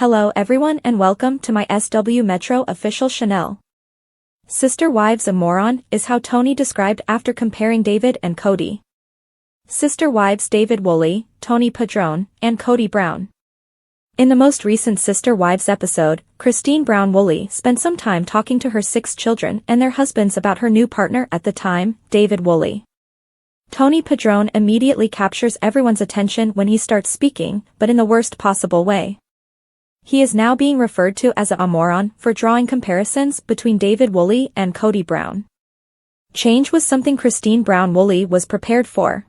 Hello everyone and welcome to my SW Metro official channel. Sister Wives a Moron is how Tony described after comparing David and Kody. Sister Wives David Woolley, Tony Padron, and Kody Brown. In the most recent Sister Wives episode, Christine Brown Woolley spent some time talking to her 6 children and their husbands about her new partner at the time, David Woolley. Tony Padron immediately captures everyone's attention when he starts speaking, but in the worst possible way. He is now being referred to as a moron for drawing comparisons between David Woolley and Kody Brown. Change was something Christine Brown Woolley was prepared for.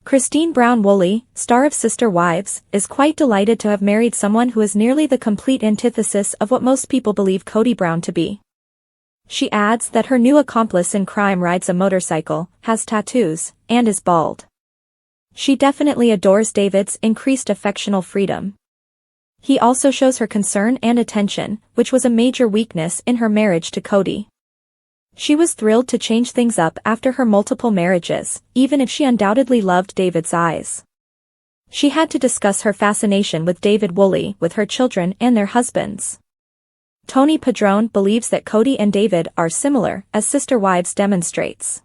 Christine Brown Woolley, star of Sister Wives, is quite delighted to have married someone who is nearly the complete antithesis of what most people believe Kody Brown to be. She adds that her new accomplice in crime rides a motorcycle, has tattoos, and is bald. She definitely adores David's increased affectional freedom. He also shows her concern and attention, which was a major weakness in her marriage to Kody. She was thrilled to change things up after her multiple marriages, even if she undoubtedly loved David's eyes. She had to discuss her fascination with David Woolley with her children and their husbands. Tony Padron believes that Kody and David are similar, as Sister Wives demonstrates.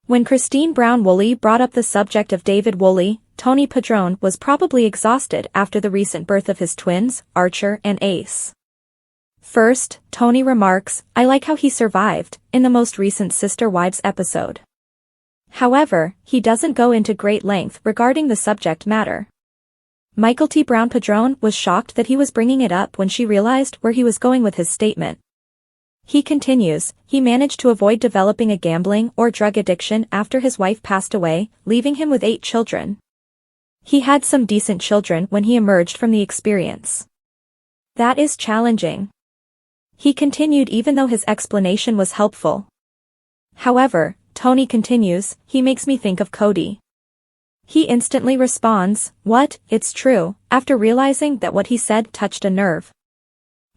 When Christine Brown Woolley brought up the subject of David Woolley, Tony Padron was probably exhausted after the recent birth of his twins, Archer and Ace. First, Tony remarks, "I like how he survived," in the most recent Sister Wives episode. However, he doesn't go into great length regarding the subject matter. Michael T. Brown Padron was shocked that he was bringing it up when she realized where he was going with his statement. He continues, he managed to avoid developing a gambling or drug addiction after his wife passed away, leaving him with 8 children. He had some decent children when he emerged from the experience. That is challenging. He continued even though his explanation was helpful. However, Tony continues, he makes me think of Kody. He instantly responds, "What, it's true," after realizing that what he said touched a nerve.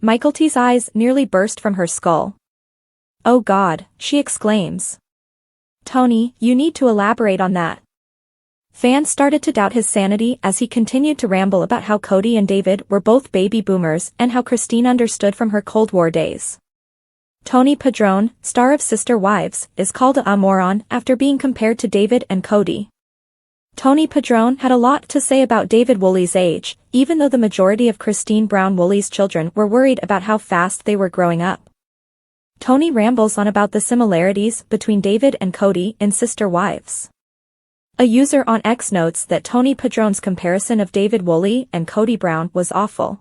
Michael T's eyes nearly burst from her skull. "Oh God," she exclaims. "Tony, you need to elaborate on that." Fans started to doubt his sanity as he continued to ramble about how Kody and David were both baby boomers and how Christine understood from her Cold War days. Tony Padron, star of Sister Wives, is called a moron after being compared to David and Kody. Tony Padron had a lot to say about David Woolley's age, even though the majority of Christine Brown Woolley's children were worried about how fast they were growing up. Tony rambles on about the similarities between David and Kody in Sister Wives. A user on X notes that Tony Padron's comparison of David Woolley and Kody Brown was awful.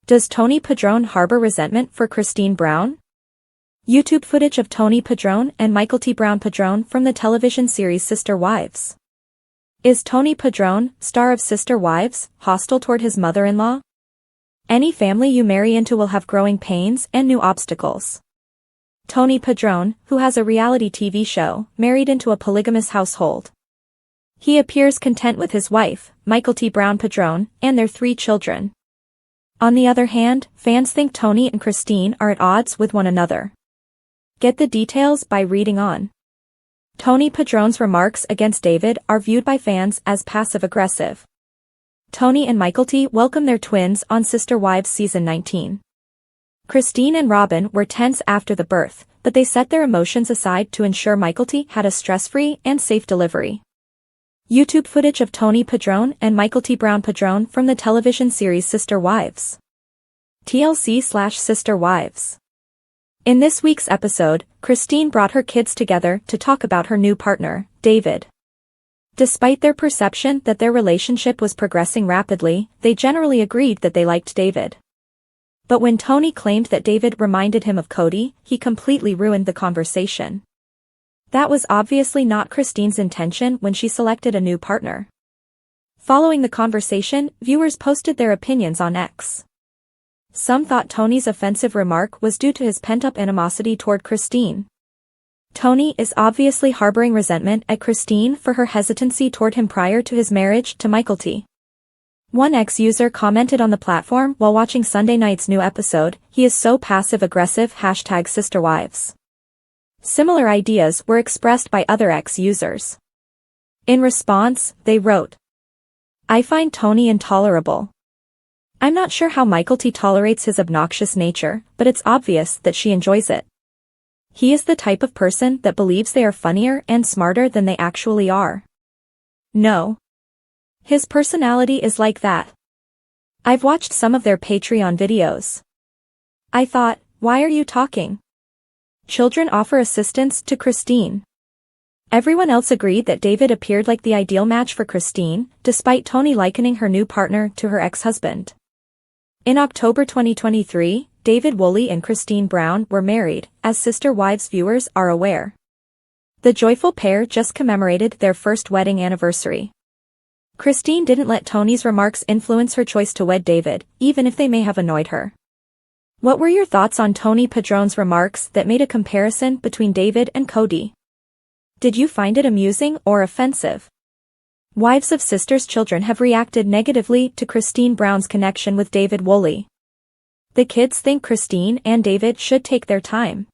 Does Tony Padron harbor resentment for Christine Brown? YouTube footage of Tony Padron and Michael T. Brown Padron from the television series Sister Wives. Is Tony Padron, star of Sister Wives, hostile toward his mother-in-law? Any family you marry into will have growing pains and new obstacles. Tony Padron, who has a reality TV show, married into a polygamous household. He appears content with his wife, Michael T. Brown Padron, and their 3 children. On the other hand, fans think Tony and Christine are at odds with one another. Get the details by reading on. Tony Padron's remarks against David are viewed by fans as passive-aggressive. Tony and Michael T. welcome their twins on Sister Wives Season 19. Christine and Robin were tense after the birth, but they set their emotions aside to ensure Michael T. had a stress-free and safe delivery. YouTube footage of Tony Padron and Michael T. Brown Padron from the television series Sister Wives. TLC/Sister Wives. In this week's episode, Christine brought her kids together to talk about her new partner, David. Despite their perception that their relationship was progressing rapidly, they generally agreed that they liked David. But when Tony claimed that David reminded him of Kody, he completely ruined the conversation. That was obviously not Christine's intention when she selected a new partner. Following the conversation, viewers posted their opinions on X. Some thought Tony's offensive remark was due to his pent-up animosity toward Christine. Tony is obviously harboring resentment at Christine for her hesitancy toward him prior to his marriage to Michael T. One X-user commented on the platform while watching Sunday night's new episode, "He is so passive-aggressive #SisterWives." Similar ideas were expressed by other X users. In response, they wrote, "I find Tony intolerable. I'm not sure how Michael T tolerates his obnoxious nature, but it's obvious that she enjoys it. He is the type of person that believes they are funnier and smarter than they actually are. No. His personality is like that. I've watched some of their Patreon videos. I thought, why are you talking? Children offer assistance to Christine. Everyone else agreed that David appeared like the ideal match for Christine, despite Tony likening her new partner to her ex-husband. In October 2023, David Woolley and Christine Brown were married, as Sister Wives viewers are aware. The joyful pair just commemorated their first wedding anniversary. Christine didn't let Tony's remarks influence her choice to wed David, even if they may have annoyed her. What were your thoughts on Tony Padron's remarks that made a comparison between David and Kody? Did you find it amusing or offensive? Wives of sisters' children have reacted negatively to Christine Brown's connection with David Woolley. The kids think Christine and David should take their time.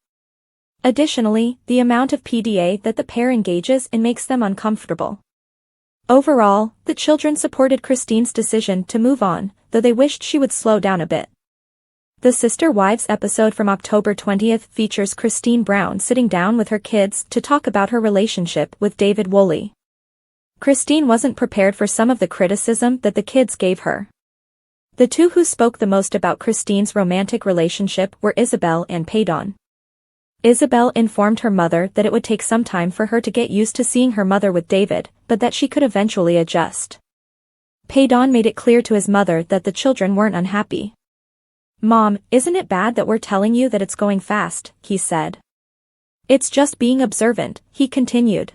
Additionally, the amount of PDA that the pair engages in makes them uncomfortable. Overall, the children supported Christine's decision to move on, though they wished she would slow down a bit. The Sister Wives episode from October 20th features Christine Brown sitting down with her kids to talk about her relationship with David Woolley. Christine wasn't prepared for some of the criticism that the kids gave her. The two who spoke the most about Christine's romantic relationship were Isabel and Padron. Isabel informed her mother that it would take some time for her to get used to seeing her mother with David, but that she could eventually adjust. Padron made it clear to his mother that the children weren't unhappy. "Mom, isn't it bad that we're telling you that it's going fast?" he said. "It's just being observant," he continued.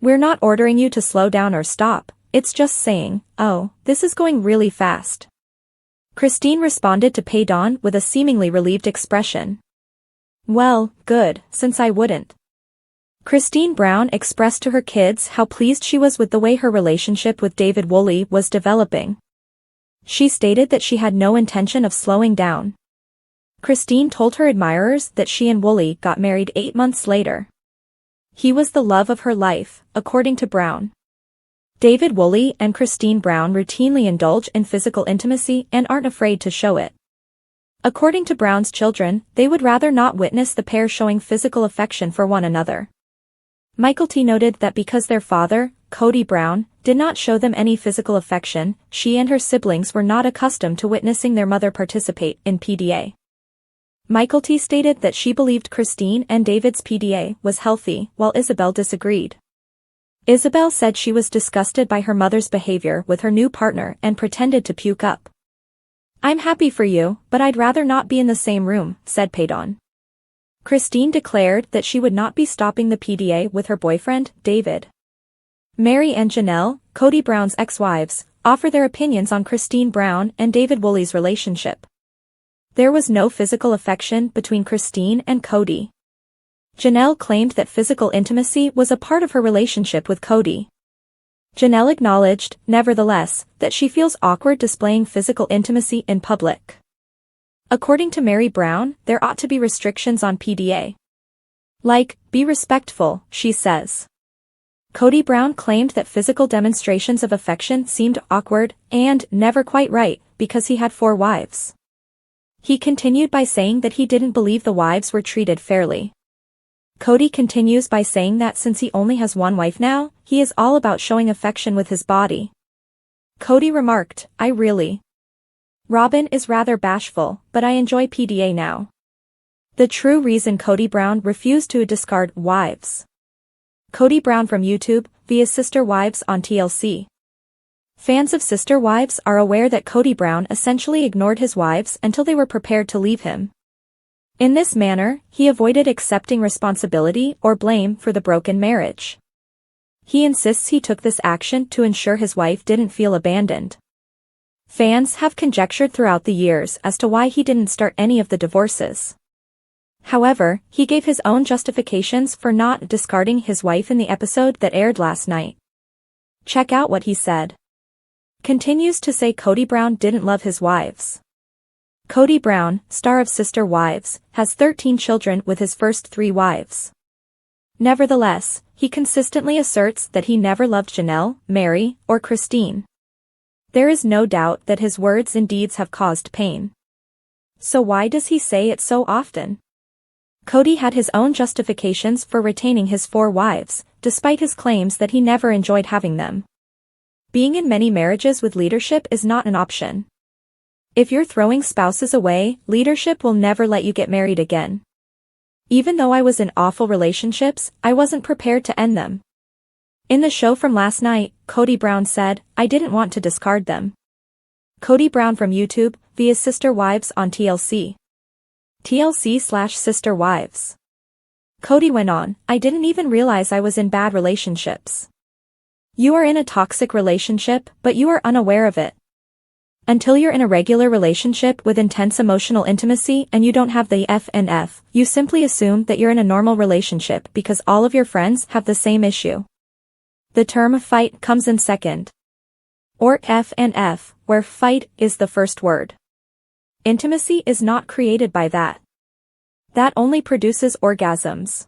"We're not ordering you to slow down or stop, it's just saying, oh, this is going really fast." Christine responded to Padron with a seemingly relieved expression. "Well, good, since I wouldn't." Christine Brown expressed to her kids how pleased she was with the way her relationship with David Woolley was developing. She stated that she had no intention of slowing down. Christine told her admirers that she and Woolley got married 8 months later. He was the love of her life, according to Brown. David Woolley and Christine Brown routinely indulge in physical intimacy and aren't afraid to show it. According to Brown's children, they would rather not witness the pair showing physical affection for one another. Michael T noted that because their father, Kody Brown, did not show them any physical affection, she and her siblings were not accustomed to witnessing their mother participate in PDA. Michael T stated that she believed Christine and David's PDA was healthy, while Isabel disagreed. Isabel said she was disgusted by her mother's behavior with her new partner and pretended to puke up. "I'm happy for you, but I'd rather not be in the same room," said Padron. Christine declared that she would not be stopping the PDA with her boyfriend, David. Mary and Janelle, Kody Brown's ex-wives, offer their opinions on Christine Brown and David Woolley's relationship. There was no physical affection between Christine and Kody. Janelle claimed that physical intimacy was a part of her relationship with Kody. Janelle acknowledged, nevertheless, that she feels awkward displaying physical intimacy in public. According to Mary Brown, there ought to be restrictions on PDA. Like, be respectful, she says. Kody Brown claimed that physical demonstrations of affection seemed awkward and never quite right because he had 4 wives. He continued by saying that he didn't believe the wives were treated fairly. Kody continues by saying that since he only has 1 wife now, he is all about showing affection with his body. Kody remarked, Robin is rather bashful, but I enjoy PDA now. The true reason Kody Brown refused to discard wives. Kody Brown from YouTube, via Sister Wives on TLC. Fans of Sister Wives are aware that Kody Brown essentially ignored his wives until they were prepared to leave him. In this manner, he avoided accepting responsibility or blame for the broken marriage. He insists he took this action to ensure his wife didn't feel abandoned. Fans have conjectured throughout the years as to why he didn't start any of the divorces. However, he gave his own justifications for not discarding his wife in the episode that aired last night. Check out what he said. Continues to say Kody Brown didn't love his wives. Kody Brown, star of Sister Wives, has 13 children with his first 3 wives. Nevertheless, he consistently asserts that he never loved Janelle, Mary, or Christine. There is no doubt that his words and deeds have caused pain. So why does he say it so often? Kody had his own justifications for retaining his 4 wives, despite his claims that he never enjoyed having them. Being in many marriages with leadership is not an option. If you're throwing spouses away, leadership will never let you get married again. Even though I was in awful relationships, I wasn't prepared to end them. In the show from last night, Kody Brown said, "I didn't want to discard them." Kody Brown from YouTube, via Sister Wives on TLC. TLC/Sister Wives. Kody went on, "I didn't even realize I was in bad relationships." You are in a toxic relationship, but you are unaware of it. Until you're in a regular relationship with intense emotional intimacy and you don't have the FNF, you simply assume that you're in a normal relationship because all of your friends have the same issue. The term fight comes in second. Or FNF, where fight is the first word. Intimacy is not created by that. That only produces orgasms.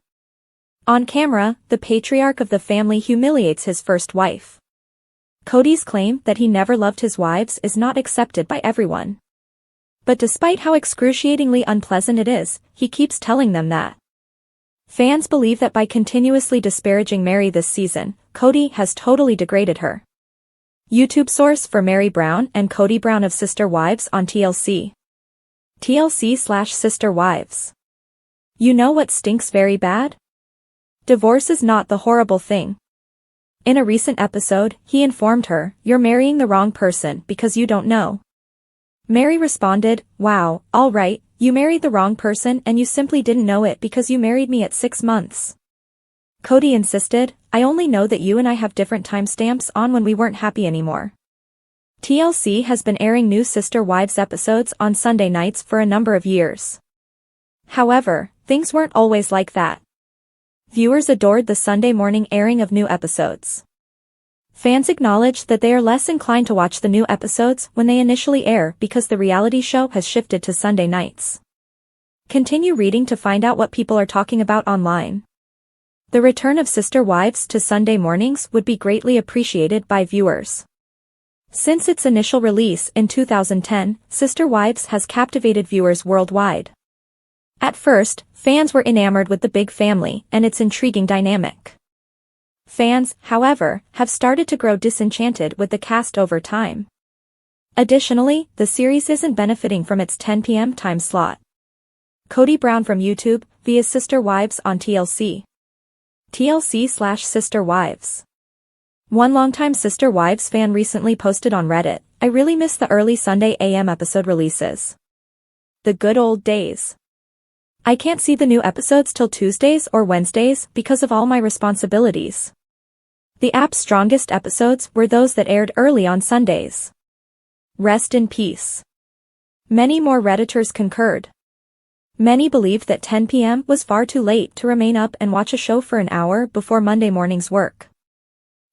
On camera, the patriarch of the family humiliates his first wife. Kody's claim that he never loved his wives is not accepted by everyone. But despite how excruciatingly unpleasant it is, he keeps telling them that. Fans believe that by continuously disparaging Meri this season, Kody has totally degraded her. YouTube source for Meri Brown and Kody Brown of Sister Wives on TLC. TLC/Sister Wives. You know what stinks very bad? Divorce is not the horrible thing. In a recent episode, he informed her, "You're marrying the wrong person because you don't know." Meri responded, "Wow, all right, you married the wrong person and you simply didn't know it because you married me at 6 months. Kody insisted, "I only know that you and I have different timestamps on when we weren't happy anymore." TLC has been airing new Sister Wives episodes on Sunday nights for a number of years. However, things weren't always like that. Viewers adored the Sunday morning airing of new episodes. Fans acknowledge that they are less inclined to watch the new episodes when they initially air because the reality show has shifted to Sunday nights. Continue reading to find out what people are talking about online. The return of Sister Wives to Sunday mornings would be greatly appreciated by viewers. Since its initial release in 2010, Sister Wives has captivated viewers worldwide. At first, fans were enamored with the big family and its intriguing dynamic. Fans, however, have started to grow disenchanted with the cast over time. Additionally, the series isn't benefiting from its 10 p.m. time slot. Kody Brown from YouTube, via Sister Wives on TLC. TLC/Sister Wives. One longtime Sister Wives fan recently posted on Reddit, "I really miss the early Sunday AM episode releases. The good old days. I can't see the new episodes till Tuesdays or Wednesdays because of all my responsibilities." The app's strongest episodes were those that aired early on Sundays. Rest in peace. Many more Redditors concurred. Many believed that 10 p.m. was far too late to remain up and watch a show for an hour before Monday morning's work.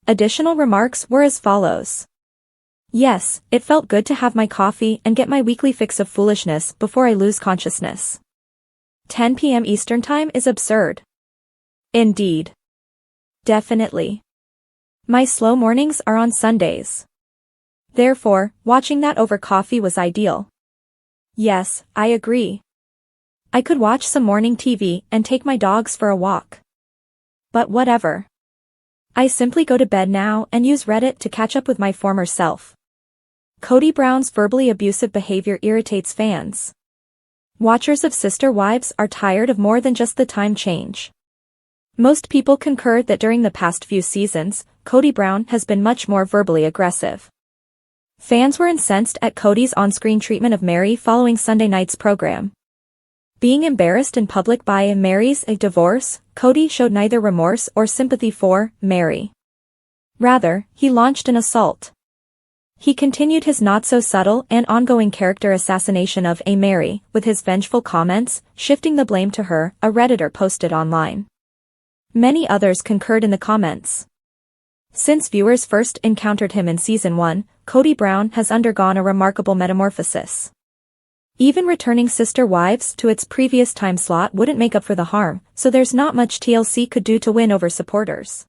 Additional remarks were as follows. "Yes, it felt good to have my coffee and get my weekly fix of foolishness before I lose consciousness. 10 p.m. Eastern Time is absurd." Indeed. Definitely. My slow mornings are on Sundays. Therefore, watching that over coffee was ideal. Yes, I agree. I could watch some morning TV and take my dogs for a walk. But whatever. I simply go to bed now and use Reddit to catch up with my former self. Kody Brown's verbally abusive behavior irritates fans. Watchers of Sister Wives are tired of more than just the time change. Most people concur that during the past few seasons, Kody Brown has been much more verbally aggressive. Fans were incensed at Kody's on-screen treatment of Meri following Sunday night's program. Being embarrassed in public by Meri's divorce, Kody showed neither remorse or sympathy for Meri. Rather, he launched an assault. He continued his not-so-subtle and ongoing character assassination of Meri, with his vengeful comments, shifting the blame to her, a Redditor posted online. Many others concurred in the comments. Since viewers first encountered him in Season 1, Kody Brown has undergone a remarkable metamorphosis. Even returning Sister Wives to its previous time slot wouldn't make up for the harm, so there's not much TLC could do to win over supporters.